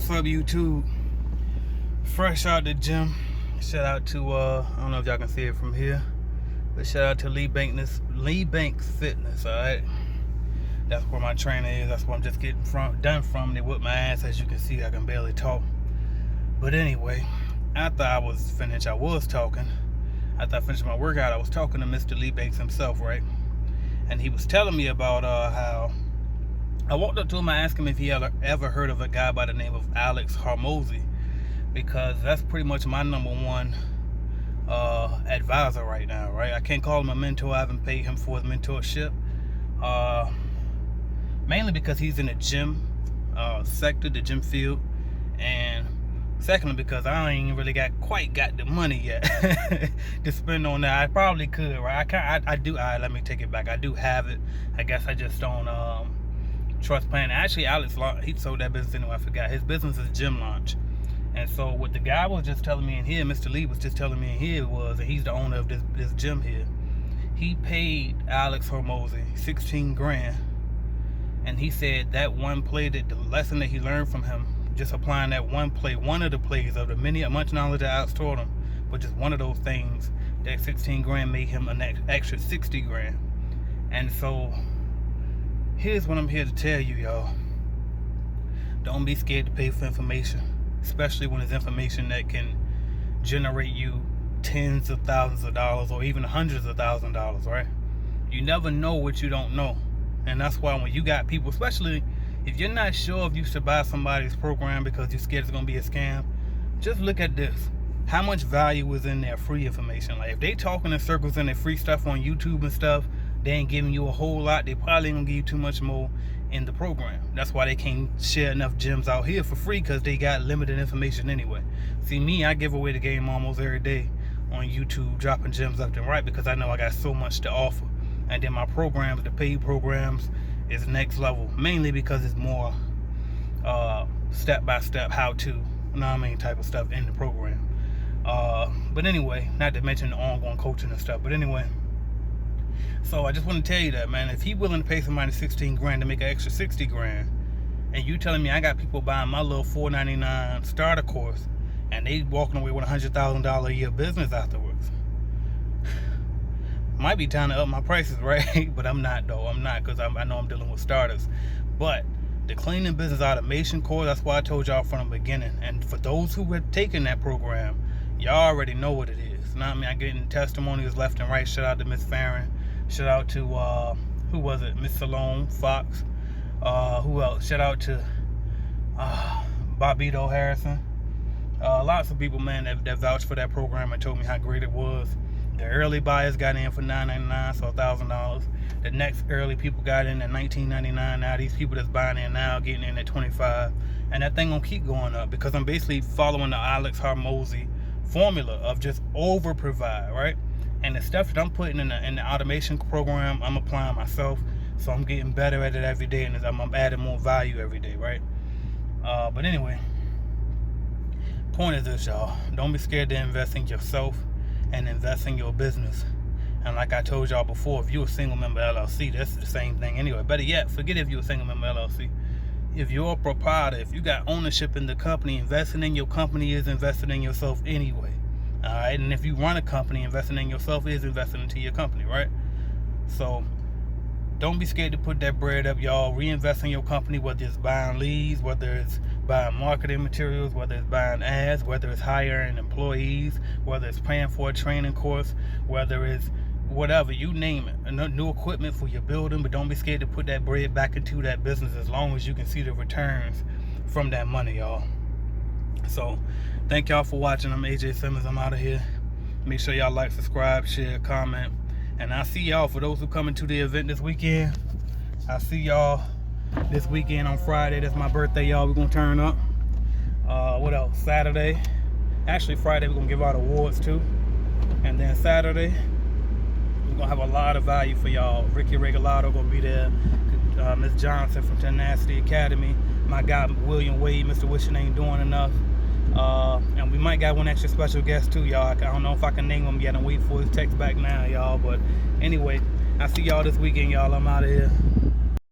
What's up, YouTube? Fresh out the gym. Shout out to I don't know if y'all can see it from here, but shout out to Lee Banks Fitness. All right, that's where my trainer is. That's where I'm just getting done from. They whipped my ass, as you can see. I can barely talk. But anyway, after I finished my workout, I was talking to Mr. Lee Banks himself, right? And he was telling me about how I walked up to him. I asked him if he ever heard of a guy by the name of Alex Hormozi, because that's pretty much my number one advisor right now, right? I can't call him a mentor. I haven't paid him for his mentorship, mainly because he's in the gym sector, the gym field, and secondly because I ain't really got the money yet to spend on that. I probably could, right? I do. Let me take it back. I do have it. I guess I just don't trust plan. Actually, Alex, he sold that business anyway. I forgot. His business is Gym Launch. And so what the guy was just telling me in here, Mr. Lee was just telling me in here, was that he's the owner of this gym here. He paid Alex Hormozi 16 grand. And he said that one play, that the lesson that he learned from him, just applying that one play, one of the plays of the much knowledge that Alex taught him, but just one of those things, that 16 grand made him an extra 60 grand. And so here's what I'm here to tell you, y'all. Don't be scared to pay for information, especially when it's information that can generate you tens of thousands of dollars or even hundreds of thousands of dollars, right? You never know what you don't know. And that's why when you got people, especially if you're not sure if you should buy somebody's program because you're scared it's going to be a scam, just look at this. How much value is in their free information? Like, if they talking in circles and their free stuff on YouTube and stuff, they ain't giving you a whole lot. They probably ain't gonna give you too much more in the program. That's why they can't share enough gyms out here for free, because they got limited information anyway. See, me, I give away the game almost every day on YouTube, dropping gyms left and right, because I know I got so much to offer. And then my programs, the paid programs, is next level, mainly because it's more step-by-step how-to, you know what I mean, type of stuff in the program. But anyway, not to mention the ongoing coaching and stuff, but anyway. So I just want to tell you that, man, if he willing to pay somebody 16 grand to make an extra 60 grand, and you telling me I got people buying my little $4.99 starter course, and they walking away with a $100,000 a year business afterwards, might be time to up my prices, right? But I'm not, though. I'm not, because I know I'm dealing with starters. But the cleaning business automation course, that's why I told y'all from the beginning. And for those who had taken that program, y'all already know what it is. You know what I mean? I'm getting testimonials left and right. Shout out to Miss Farron. Shout out to, who was it? Miss Salone, Fox. Who else? Shout out to Bobito Harrison. Lots of people, man, that vouched for that program and told me how great it was. The early buyers got in for $9.99, so $1,000. The next early people got in at $19.99. Now these people that's buying in now getting in at $25. And that thing gonna keep going up, because I'm basically following the Alex Hormozi formula of just over provide, right? And the stuff that I'm putting in the automation program, I'm applying myself, so I'm getting better at it every day, and I'm adding more value every day, right? But anyway, point is this, y'all. Don't be scared to invest in yourself and invest in your business. And like I told y'all before, if you're a single member LLC, that's the same thing anyway. Better yet, forget if you're a single member LLC. If you're a proprietor, if you got ownership in the company, investing in your company is investing in yourself anyway. All right, and if you run a company, investing in yourself is investing into your company, right? So don't be scared to put that bread up, y'all. Reinvest in your company, whether it's buying leads, whether it's buying marketing materials, whether it's buying ads, whether it's hiring employees, whether it's paying for a training course, whether it's whatever, you name it, new equipment for your building. But don't be scared to put that bread back into that business, as long as you can see the returns from that money, y'all. So thank y'all for watching. I'm AJ Simmons. I'm out of here. Make sure y'all like, subscribe, share, comment, and I'll see y'all, for those who coming to the event this weekend. I'll see y'all this weekend on Friday. That's my birthday, y'all. We're gonna turn up. What else? Saturday, actually Friday, we're gonna give out awards too, and then Saturday we're gonna have a lot of value for y'all. Ricky Regalado gonna be there, Miss Johnson from Tenacity Academy, my guy William Wade, Mr. Wishing Ain't Doing Enough, and we might got one extra special guest too, y'all. I don't know if I can name him yet. I'm waiting for his text back now, y'all. But anyway, I'll see y'all this weekend, y'all. I'm out of here.